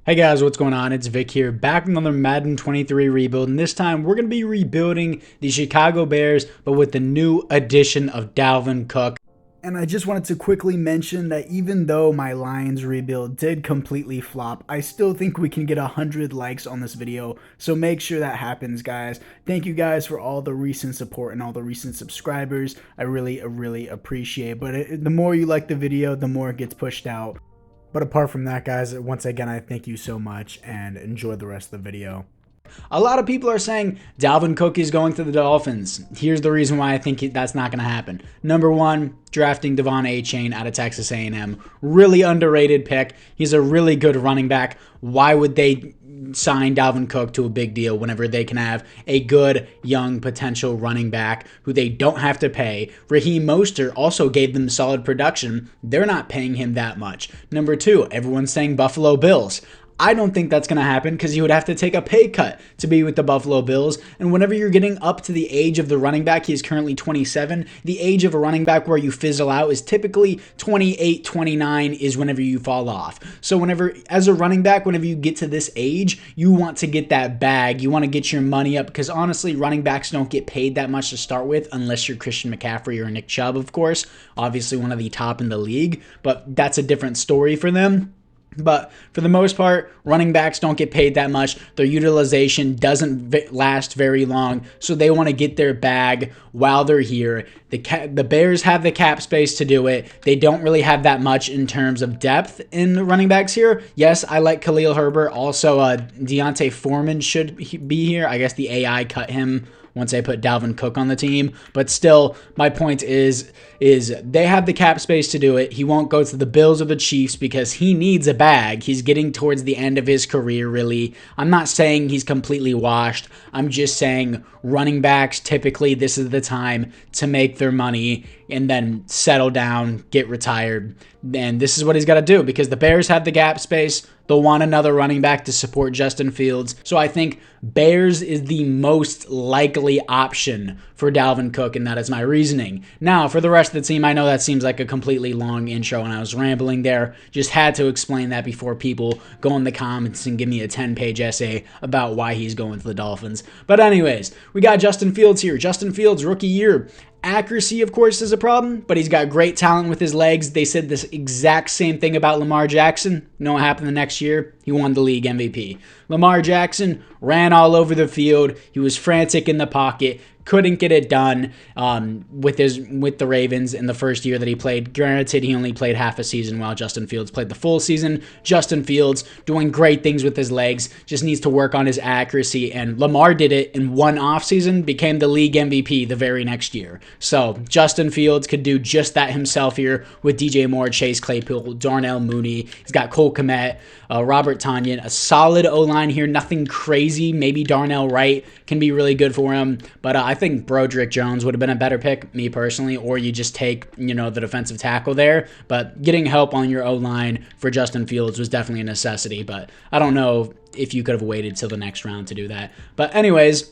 Hey guys, what's going on? It's Vic here, back with another Madden 23 rebuild, and this time we're going to be rebuilding the Chicago Bears, but with the new addition of Dalvin Cook. And I just wanted to quickly mention that even though my Lions rebuild did completely flop, I still think we can get 100 likes on this video, so make sure that happens, guys. Thank you guys for all the recent support and all the recent subscribers. I really appreciate it, but the more you like the video, the more it gets pushed out. But apart from that, guys, once again, I thank you so much and enjoy the rest of the video. A lot of people are saying Dalvin Cook is going to the Dolphins. Here's the reason why I think that's not going to happen. Number one, drafting Devon Achane out of Texas A&M. Really underrated pick. He's a really good running back. Why would they sign Dalvin Cook to a big deal whenever they can have a good, young, potential running back who they don't have to pay? Raheem Mostert also gave them solid production. They're not paying him that much. Number two, everyone's saying Buffalo Bills. I don't think that's going to happen because you would have to take a pay cut to be with the Buffalo Bills. And whenever you're getting up to the age of the running back, he is currently 27. The age of a running back where you fizzle out is typically 28, 29 is whenever you fall off. So whenever, as a running back, whenever you get to this age, you want to get that bag. You want to get your money up because honestly, running backs don't get paid that much to start with unless you're Christian McCaffrey or Nick Chubb, of course. Obviously one of the top in the league, but that's a different story for them. But for the most part, running backs don't get paid that much. Their utilization doesn't last very long, so they want to get their bag while they're here. The Bears have the cap space to do it. They don't really have that much in terms of depth in the running backs here. Yes, I like Khalil Herbert. Also, Deontay Foreman should be here. I guess the AI cut him once I put Dalvin Cook on the team. But still, my point is they have the cap space to do it. He won't go to the Bills or the Chiefs because he needs a bag. He's getting towards the end of his career, really. I'm not saying he's completely washed. I'm just saying running backs, typically this is the time to make their money and then settle down, get retired. And this is what he's got to do because the Bears have the cap space. They'll want another running back to support Justin Fields. So I think Bears is the most likely option for Dalvin Cook, and that is my reasoning. Now, for the rest of the team, I know that seems like a completely long intro, and I was rambling there. Just had to explain that before people go in the comments and give me a 10-page essay about why he's going to the Dolphins. But anyways, we got Justin Fields here. Justin Fields, rookie year. Accuracy, of course, is a problem, but he's got great talent with his legs. They said this exact same thing about Lamar Jackson. You know what happened the next year? He won the league MVP. Lamar Jackson ran all over the field. He was frantic in the pocket. Couldn't get it done with the Ravens in the first year that he played. Granted, he only played half a season while Justin Fields played the full season. Justin Fields doing great things with his legs, just needs to work on his accuracy, and Lamar did it in one offseason, became the league MVP the very next year. So Justin Fields could do just that himself here with DJ Moore, Chase Claypool, Darnell Mooney. He's got Cole Kmet, Robert Tonyan, a solid O-line here, nothing crazy. Maybe Darnell Wright can be really good for him, but I think Broderick Jones would have been a better pick, me personally, or you just take, the defensive tackle there. But getting help on your O-line for Justin Fields was definitely a necessity, but I don't know if you could have waited till the next round to do that. But anyways,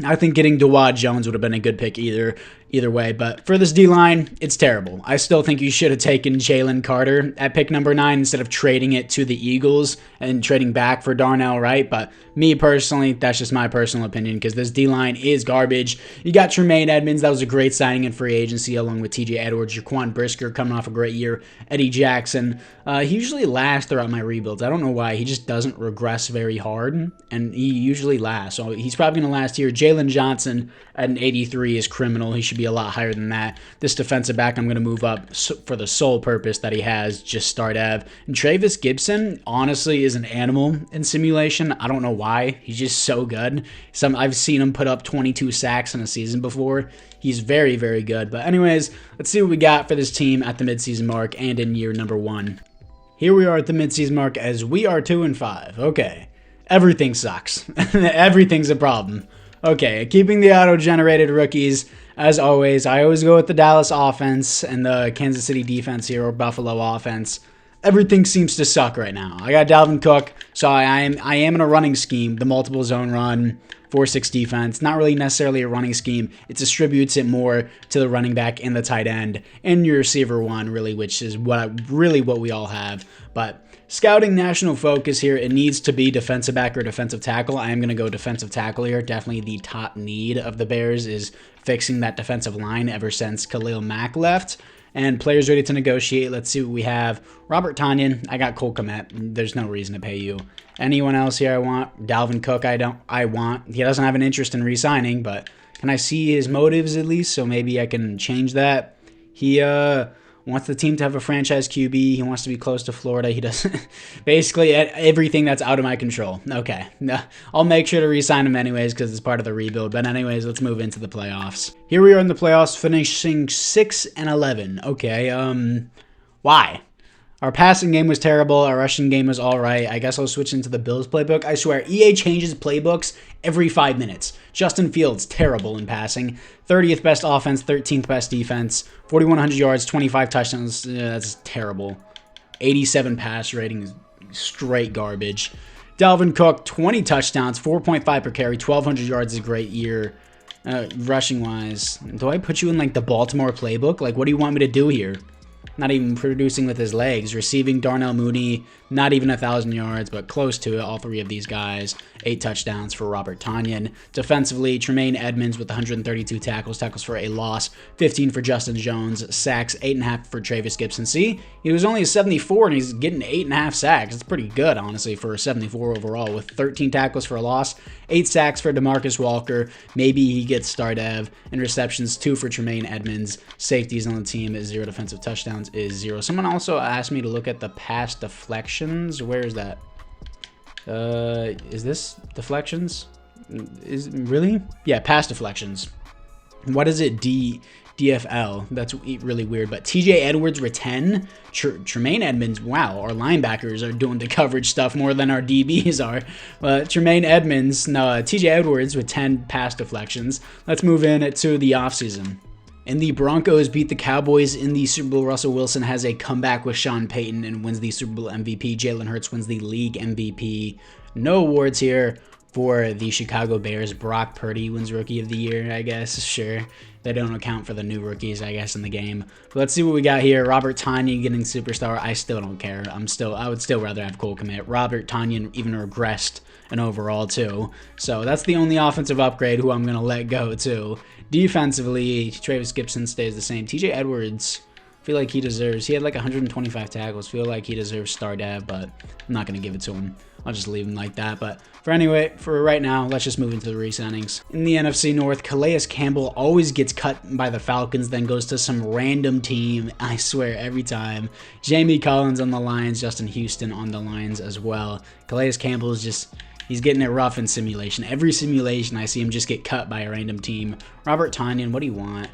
I think getting Dawad Jones would have been a good pick either way. But for this D-line, it's terrible. I still think you should have taken Jalen Carter at pick number 9 instead of trading it to the Eagles and trading back for Darnell Wright. But me personally, that's just my personal opinion because this D-line is garbage. You got Tremaine Edmonds. That was a great signing in free agency along with TJ Edwards, Jaquan Brisker coming off a great year, Eddie Jackson. He usually lasts throughout my rebuilds. I don't know why. He just doesn't regress very hard, and he usually lasts. So he's probably going to last here. Jalen Johnson at an 83 is criminal. He should be a lot higher than that. This defensive back I'm going to move up for the sole purpose that he has, just start Ev. And Travis Gibson, honestly, is an animal in simulation. I don't know why. He's just so good. I've seen him put up 22 sacks in a season before. He's very, very good. But anyways, let's see what we got for this team at the midseason mark and in year number 1. Here we are at the midseason mark as we are 2-5. Okay. Everything sucks. Everything's a problem. Okay, keeping the auto-generated rookies, as always. I always go with the Dallas offense and the Kansas City defense here, or Buffalo offense. Everything seems to suck right now. I got Dalvin Cook, so I am in a running scheme, the multiple zone run, 4-6 defense. Not really necessarily a running scheme. It distributes it more to the running back and the tight end and your receiver one, really, which is what we all have. But Scouting national focus here, it needs to be defensive back or defensive tackle. I am going to go defensive tackle here. Definitely the top need of the Bears is fixing that defensive line ever since Khalil Mack left. And players ready to negotiate. Let's see what we have. Robert Tonyan. I got Cole Kmet. There's no reason to pay you. Anyone else here I want? Dalvin Cook I want. He doesn't have an interest in re-signing, but can I see his motives at least? So maybe I can change that. He wants the team to have a franchise QB. He wants to be close to Florida. He doesn't. Basically, everything that's out of my control. Okay. I'll make sure to re-sign him anyways because it's part of the rebuild. But anyways, let's move into the playoffs. Here we are in the playoffs, finishing 6-11. Okay. Why? Our passing game was terrible. Our rushing game was all right. I guess I'll switch into the Bills playbook. I swear, EA changes playbooks every 5 minutes. Justin Fields, terrible in passing. 30th best offense, 13th best defense. 4,100 yards, 25 touchdowns. That's terrible. 87 pass rating, straight garbage. Dalvin Cook, 20 touchdowns, 4.5 per carry, 1,200 yards is a great year. Rushing-wise, do I put you in, like, the Baltimore playbook? Like, what do you want me to do here? Not even producing with his legs. Receiving, Darnell Mooney, not even 1,000 yards, but close to it. All three of these guys. 8 touchdowns for Robert Tonyan. Defensively, Tremaine Edmonds with 132 tackles. Tackles for a loss. 15 for Justin Jones. Sacks, 8.5 for Travis Gibson. See, he was only a 74, and he's getting 8.5 sacks. It's pretty good, honestly, for a 74 overall, with 13 tackles for a loss. 8 sacks for DeMarcus Walker. Maybe he gets star dev. And receptions, 2 for Tremaine Edmonds. Safeties on the team is 0. Defensive touchdowns is 0. Someone also asked me to look at the pass deflections. Where is that? Is this deflections? Is really? Yeah, pass deflections. What is it? DFL. That's really weird. But TJ Edwards with 10. Tremaine Edmonds, wow, our linebackers are doing the coverage stuff more than our DBs are. Tremaine Edmonds, no, TJ Edwards with 10 pass deflections. Let's move in to the offseason. And the Broncos beat the Cowboys in the Super Bowl. Russell Wilson has a comeback with Sean Payton and wins the Super Bowl MVP. Jalen Hurts wins the league MVP. No awards here for the Chicago Bears. Brock Purdy wins Rookie of the Year, I guess. Sure. They don't account for the new rookies, I guess, in the game. But let's see what we got here. Robert Tonyan getting superstar. I still don't care. I would still rather have Cole Kmet. Robert Tonyan even regressed an overall too. So that's the only offensive upgrade who I'm going to let go too. Defensively, Travis Gibson stays the same. TJ Edwards, feel like he deserves. He had like 125 tackles. Feel like he deserves star dev, but I'm not going to give it to him. I'll just leave him like that. But for right now, let's just move into the re-signings. In the NFC North, Calais Campbell always gets cut by the Falcons, then goes to some random team. I swear, every time. Jamie Collins on the Lions, Justin Houston on the Lions as well. Calais Campbell is just... He's getting it rough in simulation. Every simulation, I see him just get cut by a random team. Robert Tonyan, what do you want?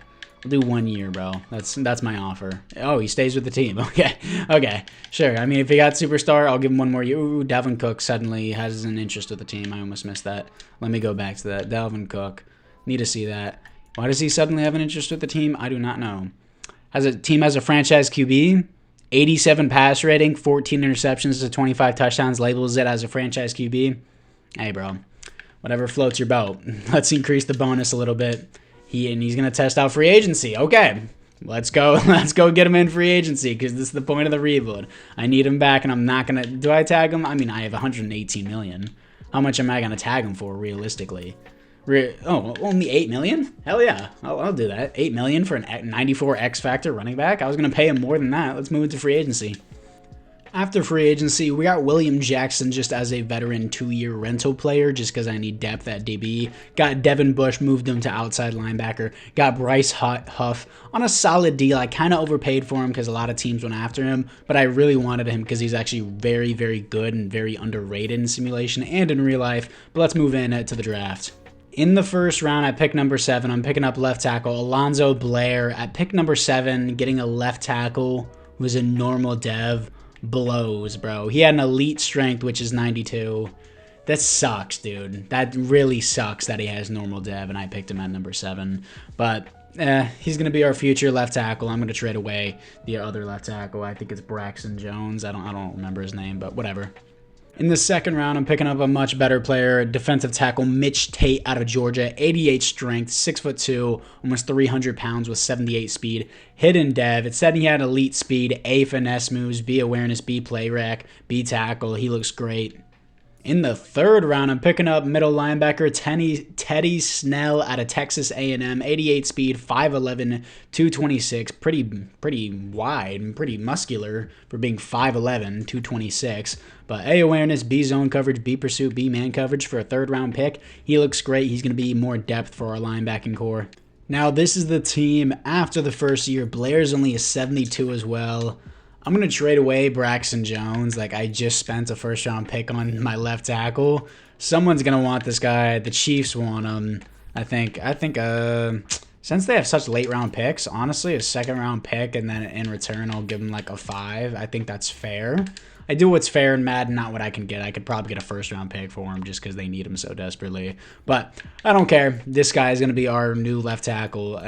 We'll do 1 year, bro. That's my offer. Oh, he stays with the team. Okay, sure. I mean, if he got superstar, I'll give him 1 more year. Ooh, Dalvin Cook suddenly has an interest with the team. I almost missed that. Let me go back to that. Dalvin Cook. Need to see that. Why does he suddenly have an interest with the team? I do not know. Team has a franchise QB. 87 pass rating, 14 interceptions to 25 touchdowns. Labels it as a franchise QB. Hey, bro, whatever floats your boat. Let's increase the bonus a little bit. He's going to test out free agency. Okay, let's go. Let's go get him in free agency because this is the point of the rebuild. I need him back, and I'm not going to... Do I tag him? I mean, I have 118 million. How much am I going to tag him for, realistically? Only 8 million? Hell yeah, I'll do that. 8 million for a 94 X Factor running back? I was going to pay him more than that. Let's move into free agency. After free agency, we got William Jackson just as a veteran 2-year rental player just because I need depth at DB. Got Devin Bush, moved him to outside linebacker. Got Bryce Huff on a solid deal. I kind of overpaid for him because a lot of teams went after him, but I really wanted him because he's actually very, very good and very underrated in simulation and in real life. But let's move in to the draft. In the first round, I pick number 7. I'm picking up left tackle Alonzo Blair. At pick number 7, getting a left tackle who is a normal dev. Blows, bro. He had an elite strength, which is 92. That sucks, dude. That really sucks that he has normal dev, and I picked him at number 7. But he's going to be our future left tackle. I'm going to trade away the other left tackle. I think it's Braxton Jones. I don't remember his name, but whatever. In the second round, I'm picking up a much better player, defensive tackle Mitch Tate out of Georgia, 88 strength, 6'2", almost 300 pounds with 78 speed. Hidden dev. It said he had elite speed, A finesse moves, B awareness, B play rec, B tackle. He looks great. In the third round, I'm picking up middle linebacker Teddy Snell out of Texas A&M, 88 speed, 5'11", 226, pretty wide and pretty muscular for being 5'11", 226. But A awareness, B zone coverage, B pursuit, B man coverage for a third round pick. He looks great. He's going to be more depth for our linebacking core. Now, this is the team after the first year. Blair's only a 72 as well. I'm going to trade away Braxton Jones. Like, I just spent a first-round pick on my left tackle. Someone's going to want this guy. The Chiefs want him. I think since they have such late-round picks, honestly, a second-round pick, and then in return, I'll give him, like, a 5. I think that's fair. I do what's fair in Madden, not what I can get. I could probably get a first-round pick for him just because they need him so desperately. But I don't care. This guy is going to be our new left tackle.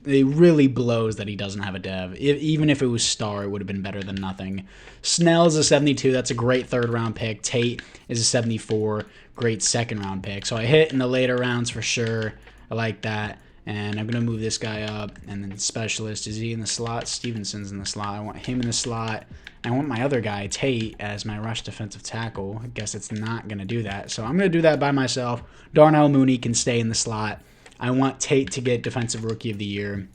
It really blows that he doesn't have a dev. Even if it was star, it would have been better than nothing. Snell is a 72. That's a great third-round pick. Tate is a 74. Great second-round pick. So I hit in the later rounds for sure. I like that. And I'm going to move this guy up. And then specialist, is he in the slot? Stevenson's in the slot. I want him in the slot. I want my other guy, Tate, as my rush defensive tackle. I guess it's not going to do that. So I'm going to do that by myself. Darnell Mooney can stay in the slot. I want Tate to get Defensive Rookie of the Year.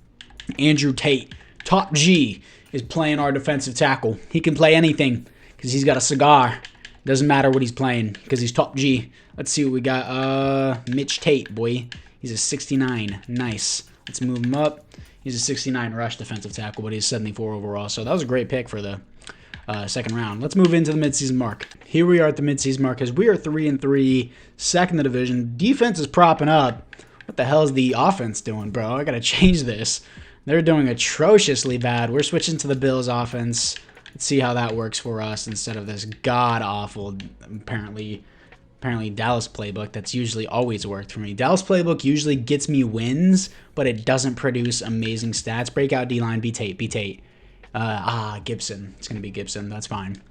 Andrew Tate, top G, is playing our defensive tackle. He can play anything because he's got a cigar. Doesn't matter what he's playing because he's top G. Let's see what we got. Mitch Tate, boy. He's a 69. Nice. Let's move him up. He's a 69 rush defensive tackle, but he's 74 overall. So that was a great pick for the second round. Let's move into the midseason mark. Here we are at the midseason mark as we are 3-3, second in the division. Defense is propping up. What the hell is the offense doing, bro? I got to change this. They're doing atrociously bad. We're switching to the Bills offense. Let's see how that works for us instead of this god-awful, apparently Dallas playbook that's usually always worked for me. Dallas playbook usually gets me wins, but it doesn't produce amazing stats. Breakout D-line, B Tate. Gibson. It's going to be Gibson. That's fine.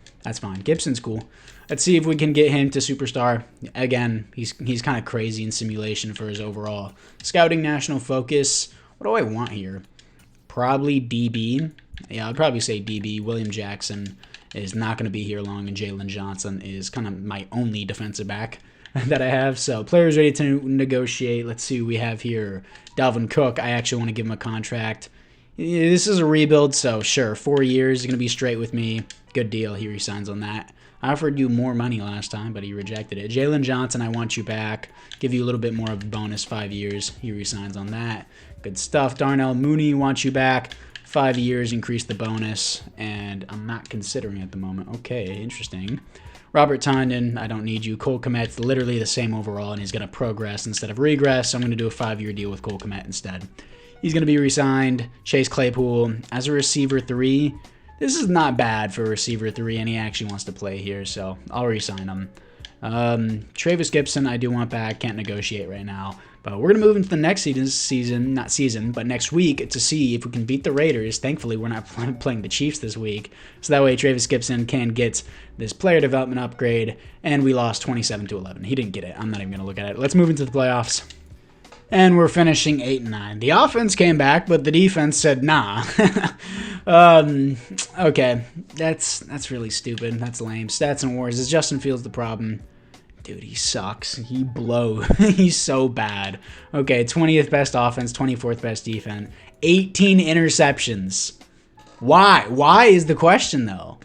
Gibson's cool. Let's see if we can get him to superstar. Again, he's kind of crazy in simulation for his overall. Scouting national focus. What do I want here? Probably DB. Yeah, I'd probably say DB. William Jackson is not going to be here long, and Jalen Johnson is kind of my only defensive back that I have. So players ready to negotiate. Let's see who we have here. Dalvin Cook. I actually want to give him a contract. This is a rebuild, so sure, 4 years is going to be straight with me. Good deal. He resigns on that. I offered you more money last time, but he rejected it. Jalen Johnson, I want you back. Give you a little bit more of a bonus, 5 years. He resigns on that. Good stuff. Darnell Mooney wants you back. 5 years, increase the bonus, and I'm not considering it at the moment. Okay, interesting. Robert Tondon, I don't need you. Cole Kmet's literally the same overall, and he's going to progress instead of regress, so I'm going to do a 5-year deal with Cole Kmet instead. He's going to be re-signed. Chase Claypool as a receiver 3. This is not bad for a receiver 3, and he actually wants to play here, so I'll re-sign him. Travis Gibson, I do want back. Can't negotiate right now. But we're going to move into the next next week to see if we can beat the Raiders. Thankfully, we're not playing the Chiefs this week. So that way, Travis Gibson can get this player development upgrade. And we lost 27-11. He didn't get it. I'm not even going to look at it. Let's move into the playoffs. And we're finishing 8-9. The offense came back, but the defense said, nah. Okay, that's really stupid. That's lame. Stats and wars. Is Justin Fields the problem? Dude, he sucks. He blows. He's so bad. Okay, 20th best offense, 24th best defense. 18 interceptions. Why? Why is the question, though?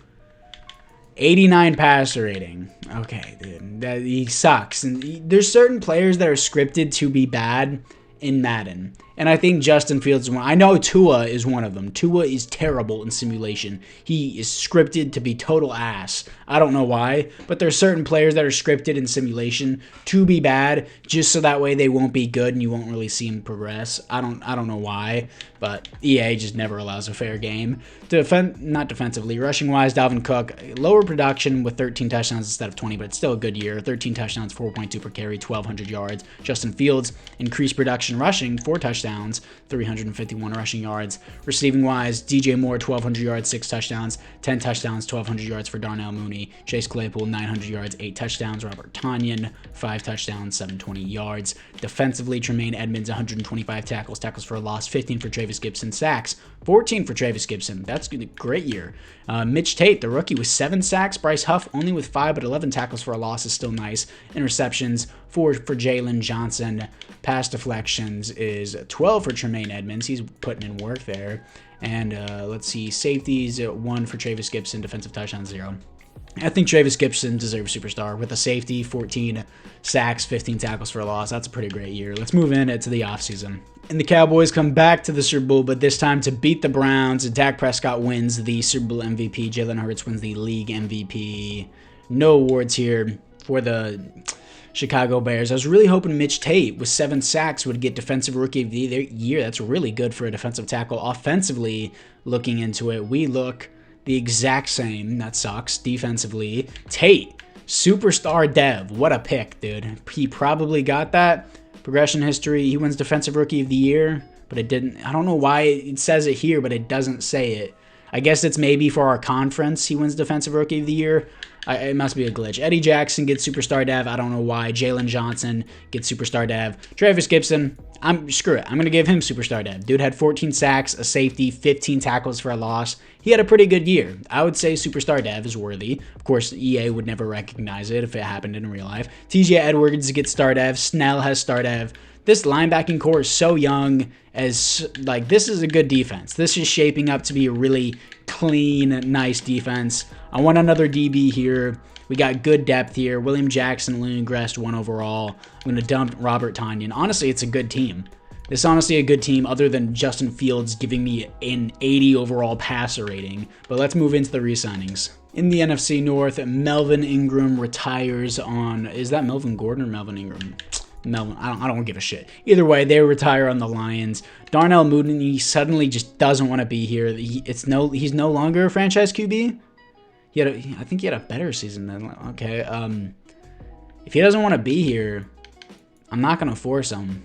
89 passer rating. Okay, dude. He sucks. And there's certain players that are scripted to be bad in Madden. And I think Justin Fields is one. I know Tua is one of them. Tua is terrible in simulation. He is scripted to be total ass. I don't know why, but there's certain players that are scripted in simulation to be bad, just so that way they won't be good and you won't really see them progress. I don't know why, but EA just never allows a fair game. Not defensively, rushing wise, Dalvin Cook, lower production with 13 touchdowns instead of 20, but it's still a good year. 13 touchdowns, 4.2 per carry, 1,200 yards. Justin Fields, increased production rushing, 4 touchdowns. touchdowns, 351 rushing yards. Receiving wise, DJ Moore, 1,200 yards, 6 touchdowns, 10 touchdowns, 1,200 yards for Darnell Mooney. Chase Claypool, 900 yards, 8 touchdowns. Robert Tonyan, 5 touchdowns, 720 yards. Defensively, Tremaine Edmonds, 125 tackles, tackles for a loss, 15 for Travis Gibson, sacks, 14 for Travis Gibson. That's a great year. Mitch Tate, the rookie, with 7 sacks. Bryce Huff, only with 5, but 11 tackles for a loss is still nice. Interceptions, 4 for Jalen Johnson. Pass deflections is 12 for Tremaine Edmonds. He's putting in work there. And let's see, safeties, 1 for Travis Gibson. Defensive touchdowns, 0. I think Travis Gibson deserves superstar. With a safety, 14 sacks, 15 tackles for a loss. That's a pretty great year. Let's move into the offseason. And the Cowboys come back to the Super Bowl, but this time to beat the Browns. Dak Prescott wins the Super Bowl MVP. Jalen Hurts wins the league MVP. No awards here for the Chicago Bears. I was really hoping Mitch Tate with 7 sacks would get Defensive Rookie of the Year. That's really good for a defensive tackle. Offensively, looking into it, we look the exact same. That sucks. Defensively, Tate, superstar dev. What a pick, dude. He probably got that. Progression history, he wins Defensive Rookie of the Year, but it didn't. I don't know why it says it here, but it doesn't say it. I guess it's maybe for our conference he wins Defensive Rookie of the Year. It must be a glitch. Eddie Jackson gets Superstar Dev. I don't know why. Jalen Johnson gets Superstar Dev. Travis Gibson, screw it. I'm going to give him Superstar Dev. Dude had 14 sacks, a safety, 15 tackles for a loss. He had a pretty good year. I would say Superstar Dev is worthy. Of course, EA would never recognize it if it happened in real life. TJ Edwards gets Star Dev. Snell has Star Dev. This linebacking core is so young. This is a good defense. This is shaping up to be a really clean, nice defense. I want another DB here. We got good depth here. William Jackson, Lundgren, 1 overall. I'm going to dump Robert Tonyan. Honestly, it's a good team. It's honestly a good team other than Justin Fields giving me an 80 overall passer rating. But let's move into the re-signings. In the NFC North, Melvin Ingram retires on... Is that Melvin Gordon or Melvin Ingram? Melvin, I don't give a shit. Either way, they retire on the Lions. Darnell Mooney suddenly just doesn't want to be here. He's no longer a franchise QB. I think he had a better season than. Okay, if he doesn't want to be here, I'm not gonna force him.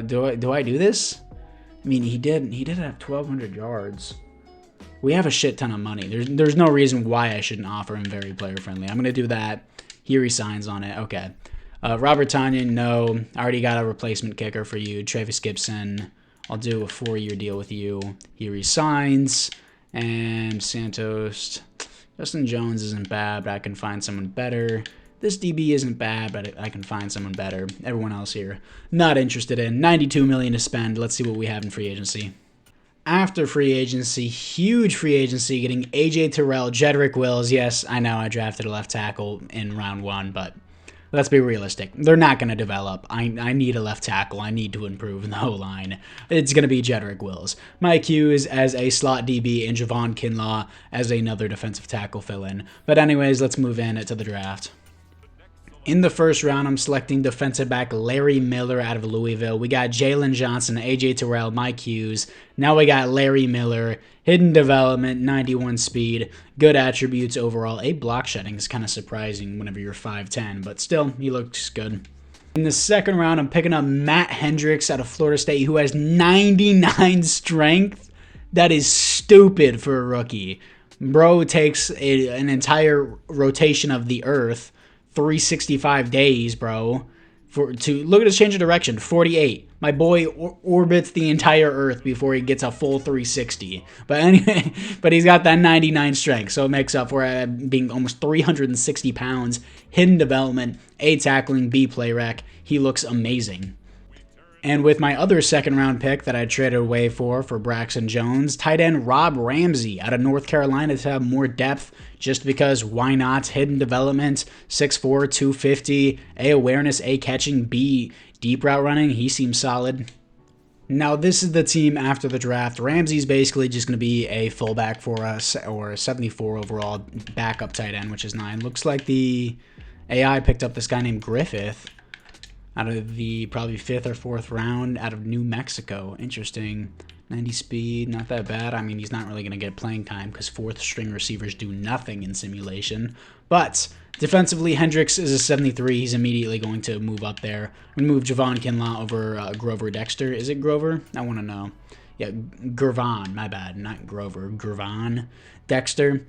Do I do this? I mean, he did have 1,200 yards. We have a shit ton of money. There's no reason why I shouldn't offer him very player friendly. I'm gonna do that. He resigns on it. Okay. Robert Tonyan, no. I already got a replacement kicker for you. Travis Gibson, I'll do a 4-year deal with you. He resigns. And Santos, Justin Jones isn't bad, but I can find someone better. This DB isn't bad, but I can find someone better. Everyone else here, not interested in. $92 million to spend. Let's see what we have in free agency. After free agency, huge free agency, getting AJ Terrell, Jedrick Wills. Yes, I know I drafted a left tackle in round 1, but let's be realistic. They're not going to develop. I need a left tackle. I need to improve in the O-line. It's going to be Jedrick Wills. Mike Hughes as a slot DB and Javon Kinlaw as another defensive tackle fill-in. But anyways, let's move into the draft. In the first round, I'm selecting defensive back Larry Miller out of Louisville. We got Jalen Johnson, AJ Terrell, Mike Hughes. Now we got Larry Miller. Hidden development, 91 speed, good attributes overall. A block shedding is kind of surprising whenever you're 5'10", but still, he looks good. In the second round, I'm picking up Matt Hendricks out of Florida State, who has 99 strength. That is stupid for a rookie. Bro takes an entire rotation of the earth, 365 days, bro. To look at his change of direction, 48. My boy orbits the entire Earth before he gets a full 360. But anyway, but he's got that 99 strength, so it makes up for being almost 360 pounds. Hidden development, A tackling, B play rec. He looks amazing. And with my other second round pick that I traded away for Braxton Jones, tight end Rob Ramsey out of North Carolina to have more depth, just because why not? Hidden development, 6'4", 250, A awareness, A catching, B deep route running. He seems solid. Now this is the team after the draft. Ramsey's basically just going to be a fullback for us, or a 74 overall backup tight end, which is 9. Looks like the AI picked up this guy named Griffith out of the probably 5th or 4th round out of New Mexico. Interesting. 90 speed, not that bad. I mean, he's not really going to get playing time because fourth string receivers do nothing in simulation. But defensively, Hendricks is a 73. He's immediately going to move up there. I'm going to move Javon Kinlaw over Grover Dexter. Is it Grover? I want to know. Yeah, Gervon, my bad, not Grover. Gervon Dexter.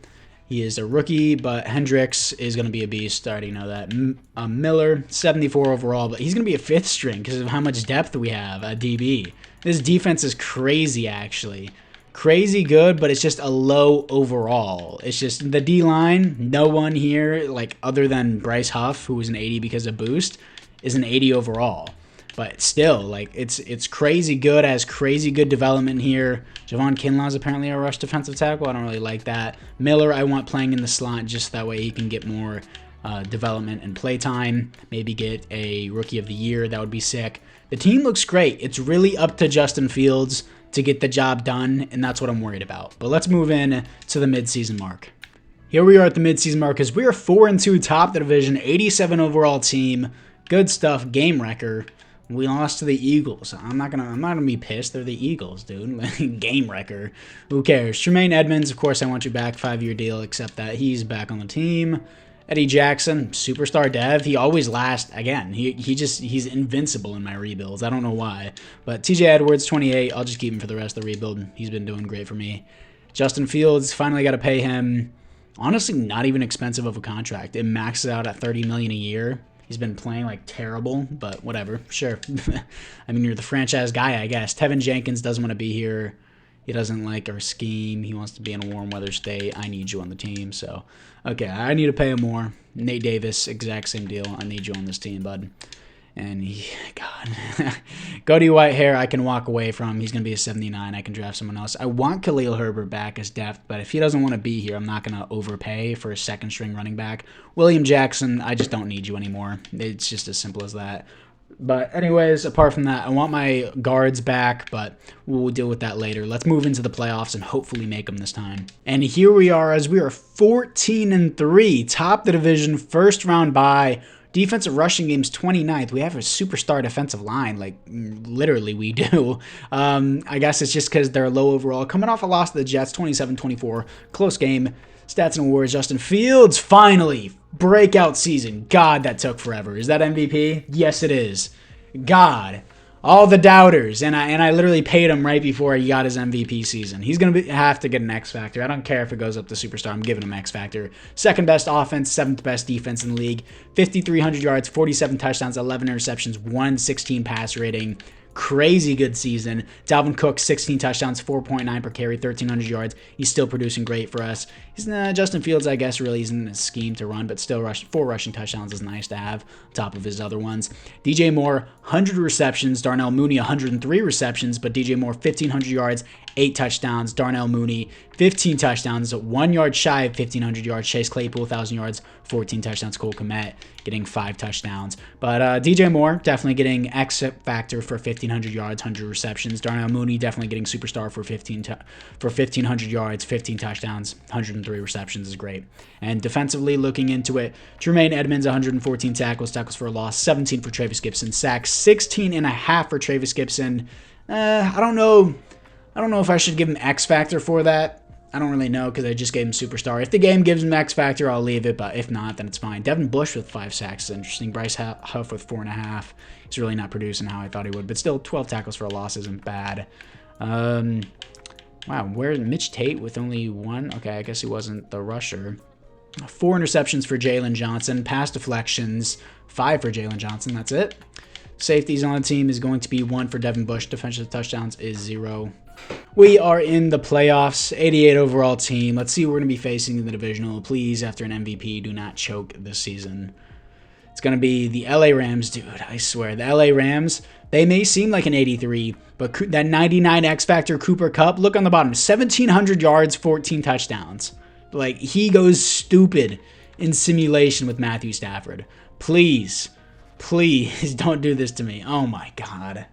He is a rookie, but Hendricks is going to be a beast. I already know that. Miller, 74 overall, but he's going to be a fifth string because of how much depth we have at DB. This defense is crazy, actually. Crazy good, but it's just a low overall. It's just the D-line, no one here, like other than Bryce Huff, who was an 80 because of boost, is an 80 overall. But still, like, it's crazy good, has crazy good development here. Javon Kinlaw is apparently a rush defensive tackle. I don't really like that. Miller, I want playing in the slot just that way he can get more development and play time. Maybe get a Rookie of the Year. That would be sick. The team looks great. It's really up to Justin Fields to get the job done, and that's what I'm worried about. But let's move in to the midseason mark. Here we are at the midseason mark because we are 4-2, top the division, 87 overall team. Good stuff, game wrecker. We lost to the Eagles. I'm not gonna be pissed. They're the Eagles, dude. Game wrecker. Who cares? Tremaine Edmonds, of course, I want you back. 5-year deal, except that he's back on the team. Eddie Jackson, superstar dev. He always lasts. Again, he's invincible in my rebuilds. I don't know why. But TJ Edwards, 28. I'll just keep him for the rest of the rebuild. He's been doing great for me. Justin Fields, finally got to pay him. Honestly, not even expensive of a contract. It maxes out at $30 million a year. He's been playing like terrible, but whatever. Sure. I mean, you're the franchise guy, I guess. Tevin Jenkins doesn't want to be here. He doesn't like our scheme. He wants to be in a warm weather state. I need you on the team. So, okay, I need to pay him more. Nate Davis, exact same deal. I need you on this team, bud. And God, Cody Whitehair, I can walk away from. He's going to be a 79. I can draft someone else. I want Khalil Herbert back as depth, but if he doesn't want to be here, I'm not going to overpay for a second string running back. William Jackson, I just don't need you anymore. It's just as simple as that. But anyways, apart from that, I want my guards back, but we'll deal with that later. Let's move into the playoffs and hopefully make them this time. And here we are as we are 14-3, top the division, first round bye. Defensive rushing game's 29th. We have a superstar defensive line. Like, literally, we do. I guess it's just because they're low overall. Coming off a loss to the Jets, 27-24. Close game. Stats and awards. Justin Fields, finally. Breakout season. God, that took forever. Is that MVP? Yes, it is. God. All the doubters, and I literally paid him right before he got his MVP season. He's going to have to get an X Factor. I don't care if it goes up to Superstar. I'm giving him X Factor. Second best offense, seventh best defense in the league. 5,300 yards, 47 touchdowns, 11 interceptions, 116 pass rating. Crazy good season. Dalvin Cook, 16 touchdowns, 4.9 per carry, 1,300 yards. He's still producing great for us. He's Justin Fields, I guess, really isn't a scheme to run, but still 4 rushing touchdowns is nice to have on top of his other ones. DJ Moore, 100 receptions. Darnell Mooney, 103 receptions, but DJ Moore, 1,500 yards, 8 touchdowns. Darnell Mooney, 15 touchdowns, 1 yard shy of 1,500 yards. Chase Claypool, 1,000 yards, 14 touchdowns. Cole Kmet getting 5 touchdowns. But DJ Moore definitely getting X factor for 1,500 yards, 100 receptions. Darnell Mooney definitely getting superstar for 1,500 yards, 15 touchdowns, 103 receptions is great. And defensively, looking into it, Tremaine Edmonds, 114 tackles for a loss, 17 for Travis Gibson, sacks, 16 and a half for Travis Gibson. I don't know if I should give him X factor for that. I don't really know because I just gave him superstar. If the game gives him X factor, I'll leave it, but if not, then it's fine. Devin Bush with 5 sacks is interesting. Bryce Huff with 4.5. He's really not producing how I thought he would, but still 12 tackles for a loss isn't bad. Wow, where's Mitch Tate with only 1? Okay, I guess he wasn't the rusher. 4 interceptions for Jalen Johnson. Pass deflections, 5 for Jalen Johnson. That's it. Safeties on the team is going to be 1 for Devin Bush. Defensive touchdowns is 0. We are in the playoffs, 88 overall team. Let's see who we're going to be facing in the divisional. Please, after an MVP, do not choke this season. It's going to be the LA Rams. Dude, I swear. The LA Rams, they may seem like an 83, but that 99 X Factor Cooper Kupp, look on the bottom. 1,700 yards, 14 touchdowns. Like, he goes stupid in simulation with Matthew Stafford. Please don't do this to me. Oh, my God.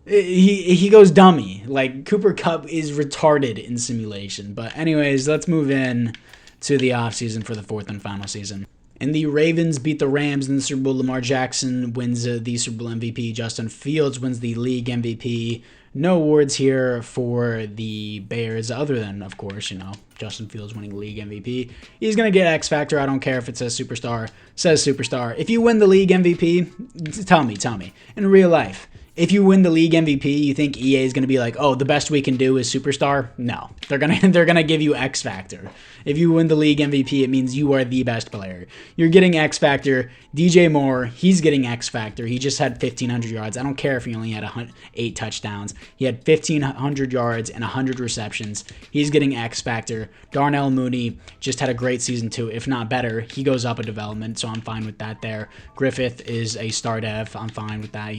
He goes dummy. Like, Cooper Kupp is retarded in simulation. But anyways, let's move in to the offseason for the 4th and final season. And the Ravens beat the Rams in the Super Bowl. Lamar Jackson wins the Super Bowl MVP. Justin Fields wins the league MVP. no awards here for the Bears other than, of course, Justin Fields winning league MVP. He's going to get X Factor. I don't care if it says superstar. Says superstar. If you win the league MVP, tell me. In real life, if you win the league MVP, you think EA is going to be like, oh, the best we can do is superstar? No. They're gonna give you X Factor. If you win the league MVP, it means you are the best player. You're getting X Factor. DJ Moore, he's getting X Factor. He just had 1,500 yards. I don't care if he only had 8 touchdowns. He had 1,500 yards and 100 receptions. He's getting X Factor. Darnell Mooney just had a great season too, if not better. He goes up a development, so I'm fine with that there. Griffith is a star dev. I'm fine with that.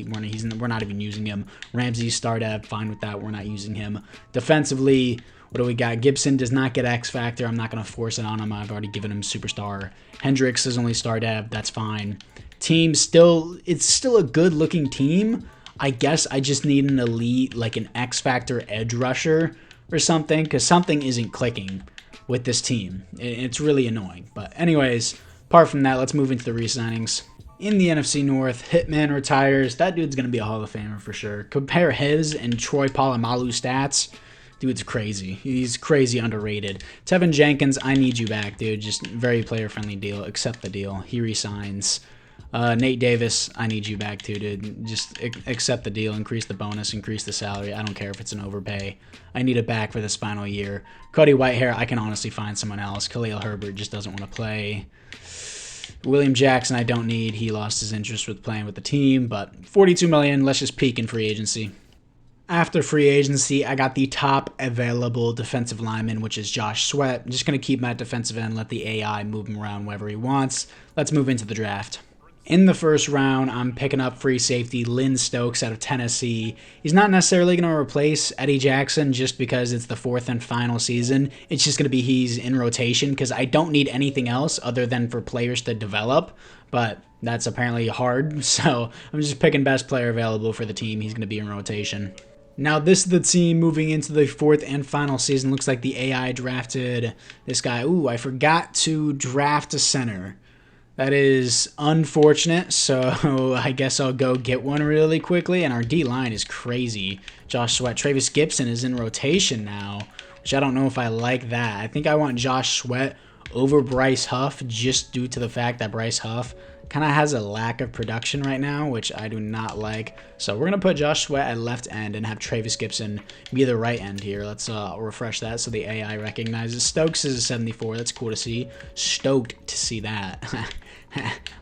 We're not even using him. Ramsey's star dev. Fine with that. We're not using him. Defensively, what do we got? Gibson does not get X Factor. I'm not going to force it on him. I've already given him superstar. Hendricks is only star dev. That's fine. Team it's still a good looking team. I guess I just need an elite, like an X Factor edge rusher or something, because something isn't clicking with this team. It's really annoying. But anyways, apart from that, let's move into the re-signings. In the NFC North, Hitman retires. That dude's going to be a Hall of Famer for sure. Compare his and Troy Polamalu stats. Dude's crazy. He's crazy underrated. Tevin Jenkins, I need you back, dude. Just very player-friendly deal. Accept the deal. He resigns. Nate Davis, I need you back too, dude. Just accept the deal. Increase the bonus. Increase the salary. I don't care if it's an overpay. I need it back for this final year. Cody Whitehair, I can honestly find someone else. Khalil Herbert just doesn't want to play. William Jackson, I don't need. He lost his interest with playing with the team, but $42 million. Let's just peek in free agency. After free agency, I got the top available defensive lineman, which is Josh Sweat. I'm just going to keep him at defensive end, let the AI move him around wherever he wants. Let's move into the draft. In the first round, I'm picking up free safety Lynn Stokes out of Tennessee. He's not necessarily going to replace Eddie Jackson just because it's the 4th and final season. It's just going to be he's in rotation because I don't need anything else other than for players to develop. But that's apparently hard, so I'm just picking best player available for the team. He's going to be in rotation. Now, this is the team moving into the 4th and final season. Looks like the AI drafted this guy. Ooh, I forgot to draft a center. That is unfortunate, so I guess I'll go get one really quickly. And our D-line is crazy. Josh Sweat. Travis Gibson is in rotation now, which I don't know if I like that. I think I want Josh Sweat over Bryce Huff just due to the fact that Bryce Huff kind of has a lack of production right now, which I do not like. So we're going to put Josh Sweat at left end and have Travis Gibson be the right end here. Let's refresh that so the AI recognizes. Stokes is a 74. That's cool to see. Stoked to see that.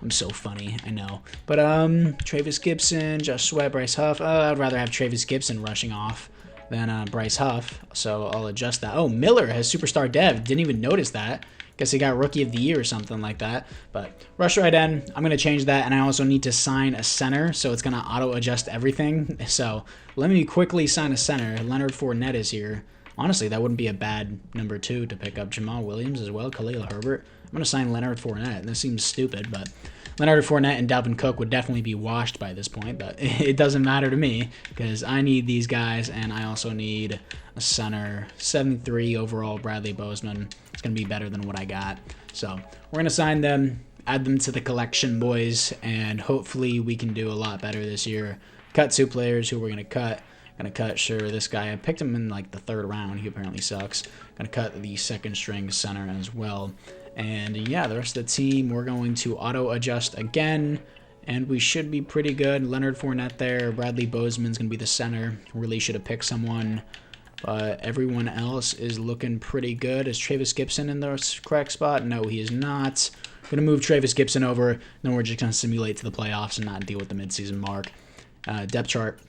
I'm so funny, I know. But Travis Gibson, Josh Sweat, Bryce Huff. I'd rather have Travis Gibson rushing off than Bryce Huff, so I'll adjust that. Oh, Miller has superstar dev. Didn't even notice that. Guess he got rookie of the year or something like that. But rush right end, I'm going to change that. And I also need to sign a center, so it's going to auto-adjust everything. So let me quickly sign a center. Leonard Fournette is here. Honestly, that wouldn't be a bad number 2 to pick up. Jamal Williams as well, Khalil Herbert. I'm going to sign Leonard Fournette. This seems stupid, but Leonard Fournette and Dalvin Cook would definitely be washed by this point. But it doesn't matter to me because I need these guys, and I also need a center. 73 overall, Bradley Bozeman. It's going to be better than what I got. So we're going to sign them, add them to the collection, boys, and hopefully we can do a lot better this year. Cut 2 players who we're going to cut. Gonna cut, sure, this guy. I picked him in like the 3rd round. He apparently sucks. Gonna cut the 2nd string center as well. And yeah, the rest of the team, we're going to auto-adjust again. And we should be pretty good. Leonard Fournette there. Bradley Bozeman's gonna be the center. Really should have picked someone. But everyone else is looking pretty good. Is Travis Gibson in the correct spot? No, he is not. Gonna move Travis Gibson over. Then we're just gonna simulate to the playoffs and not deal with the midseason mark. Depth chart.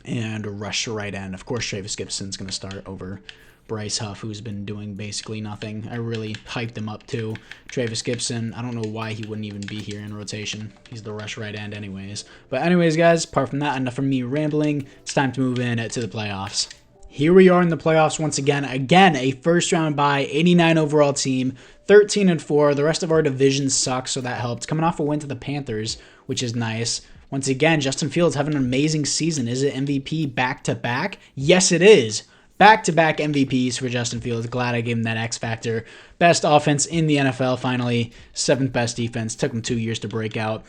And rush right end. Of course, Travis Gibson's going to start over Bryce Huff, who's been doing basically nothing. I really hyped him up, too. Travis Gibson, I don't know why he wouldn't even be here in rotation. He's the rush right end anyways. But anyways, guys, apart from that, enough from me rambling. It's time to move in to the playoffs. Here we are in the playoffs once again. Again, a first-round bye, 89 overall team, 13-4. The rest of our division sucks, so that helped. Coming off a win to the Panthers, which is nice. Once again, Justin Fields having an amazing season. Is it MVP back-to-back? Yes, it is. Back-to-back MVPs for Justin Fields. Glad I gave him that X factor. Best offense in the NFL, finally. 7th best defense. Took him 2 years to break out.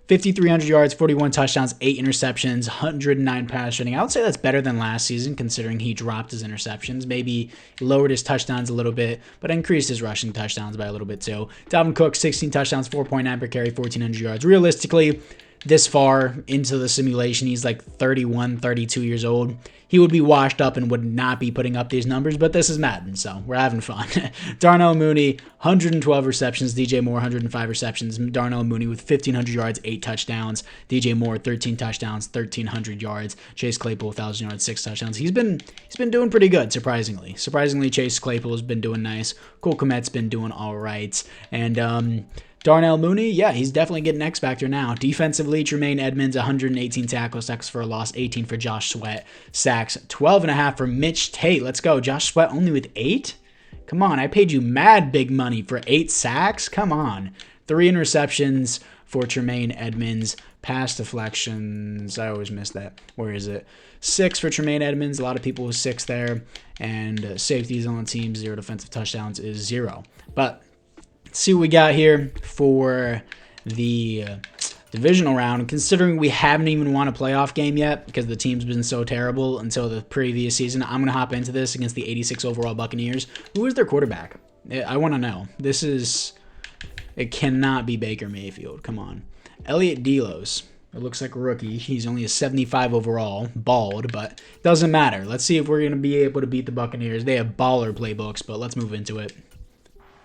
5,300 yards, 41 touchdowns, 8 interceptions, 109 pass rating. I would say that's better than last season, considering he dropped his interceptions. Maybe lowered his touchdowns a little bit, but increased his rushing touchdowns by a little bit too. Dalvin Cook, 16 touchdowns, 4.9 per carry, 1,400 yards. Realistically, this far into the simulation, he's like 31, 32 years old. He would be washed up and would not be putting up these numbers, but this is Madden, so we're having fun. Darnell Mooney, 112 receptions. DJ Moore, 105 receptions. Darnell Mooney with 1,500 yards, 8 touchdowns. DJ Moore, 13 touchdowns, 1,300 yards. Chase Claypool, 1,000 yards, 6 touchdowns. He's been doing pretty good, surprisingly. Surprisingly, Chase Claypool has been doing nice. Cole Kmet's been doing all right. And Darnell Mooney, yeah, he's definitely getting X Factor now. Defensively, Tremaine Edmonds, 118 tackles, sacks for a loss, 18 for Josh Sweat, sacks, 12.5 for Mitch Tate. Let's go. Josh Sweat only with 8? Come on, I paid you mad big money for 8 sacks? Come on. 3 interceptions for Tremaine Edmonds. Pass deflections, I always miss that. Where is it? 6 for Tremaine Edmonds. A lot of people with 6 there. And safeties on the team, 0 defensive touchdowns is 0. But see what we got here for the divisional round. Considering we haven't even won a playoff game yet because the team's been so terrible until the previous season, I'm going to hop into this against the 86 overall Buccaneers. Who is their quarterback? I want to know. It cannot be Baker Mayfield. Come on. Elliot Delos. It looks like a rookie. He's only a 75 overall, bald, but doesn't matter. Let's see if we're going to be able to beat the Buccaneers. They have baller playbooks, but let's move into it.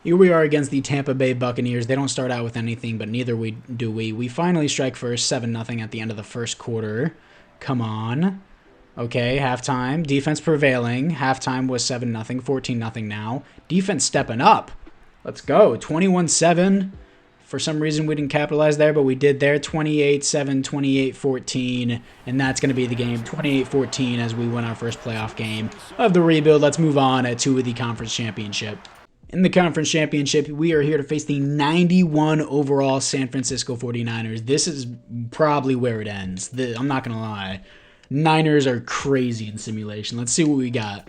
Here we are against the Tampa Bay Buccaneers. They don't start out with anything, but neither do we. We finally strike first, 7-0 at the end of the first quarter. Come on. Okay, halftime. Defense prevailing. Halftime was 7-0, 14-0 now. Defense stepping up. Let's go. 21-7. For some reason, we didn't capitalize there, but we did there. 28-7, 28-14, and that's going to be the game. 28-14 as we win our first playoff game of the rebuild. Let's move on to the conference championship. In the conference championship, we are here to face the 91 overall San Francisco 49ers. This is probably where it ends. I'm not going to lie. Niners are crazy in simulation. Let's see what we got.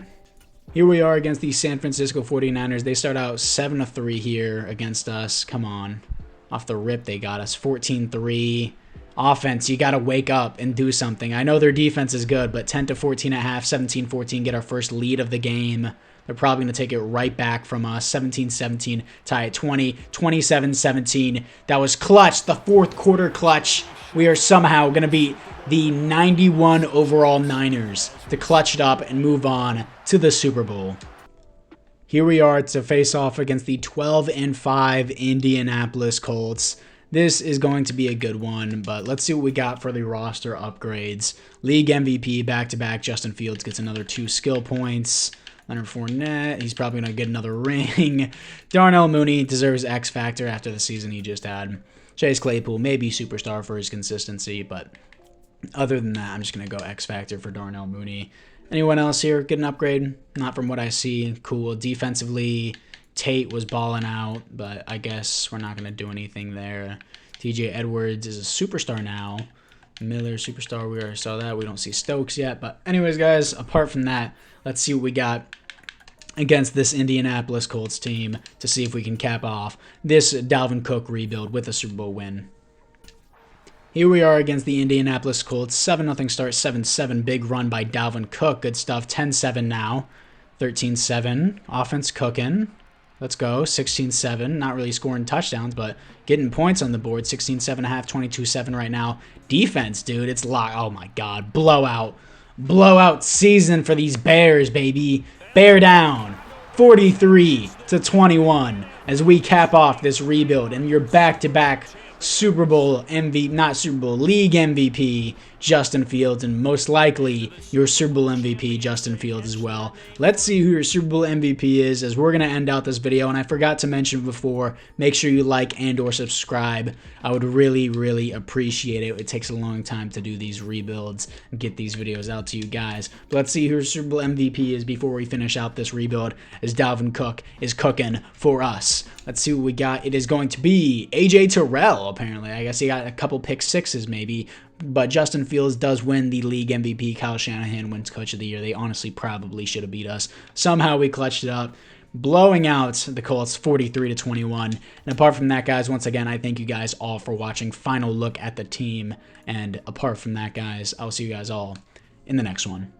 Here we are against the San Francisco 49ers. They start out 7-3 here against us. Come on. Off the rip, they got us 14-3. Offense, you got to wake up and do something. I know their defense is good, but 10-14 at half, 17-14, get our first lead of the game. They're probably going to take it right back from us. 17-17, tie at 20, 27-17. That was clutch, the fourth quarter clutch. We are somehow going to beat the 91 overall Niners to clutch it up and move on to the Super Bowl. Here we are to face off against the 12-5 Indianapolis Colts. This is going to be a good one, but let's see what we got for the roster upgrades. League MVP back-to-back. Justin Fields gets another 2 skill points. Leonard Fournette, he's probably going to get another ring. Darnell Mooney deserves X Factor after the season he just had. Chase Claypool, maybe superstar for his consistency, but other than that, I'm just going to go X Factor for Darnell Mooney. Anyone else here get an upgrade? Not from what I see. Cool. Defensively, Tate was balling out, but I guess we're not going to do anything there. TJ Edwards is a superstar now. Miller, superstar, we already saw that. We don't see Stokes yet. But anyways, guys, apart from that, let's see what we got against this Indianapolis Colts team to see if we can cap off this Dalvin Cook rebuild with a Super Bowl win. Here we are against the Indianapolis Colts. 7-0 start, 7-7. Big run by Dalvin Cook. Good stuff. 10-7 now. 13-7. Offense cooking. Let's go. 16-7. Not really scoring touchdowns, but getting points on the board. 16-7.5, 22-7 right now. Defense, dude. It's locked. Oh, my God. Blowout. Blowout season for these Bears, baby. Bear down. 43-21 as we cap off this rebuild. And you're back-to-back Super Bowl MVP, not Super Bowl, League MVP, Justin Fields, and most likely your Super Bowl MVP, Justin Fields as well. Let's see who your Super Bowl MVP is as we're going to end out this video. And I forgot to mention before, make sure you like and or subscribe. I would really, really appreciate it. It takes a long time to do these rebuilds and get these videos out to you guys. But let's see who your Super Bowl MVP is before we finish out this rebuild as Dalvin Cook is cooking for us. Let's see what we got. It is going to be AJ Terrell, apparently. I guess he got a couple pick sixes maybe. But Justin Fields does win the league MVP. Kyle Shanahan wins Coach of the Year. They honestly probably should have beat us. Somehow we clutched it up. blowing out the Colts 43-21. And apart from that, guys, once again, I thank you guys all for watching. Final look at the team. And apart from that, guys, I'll see you guys all in the next one.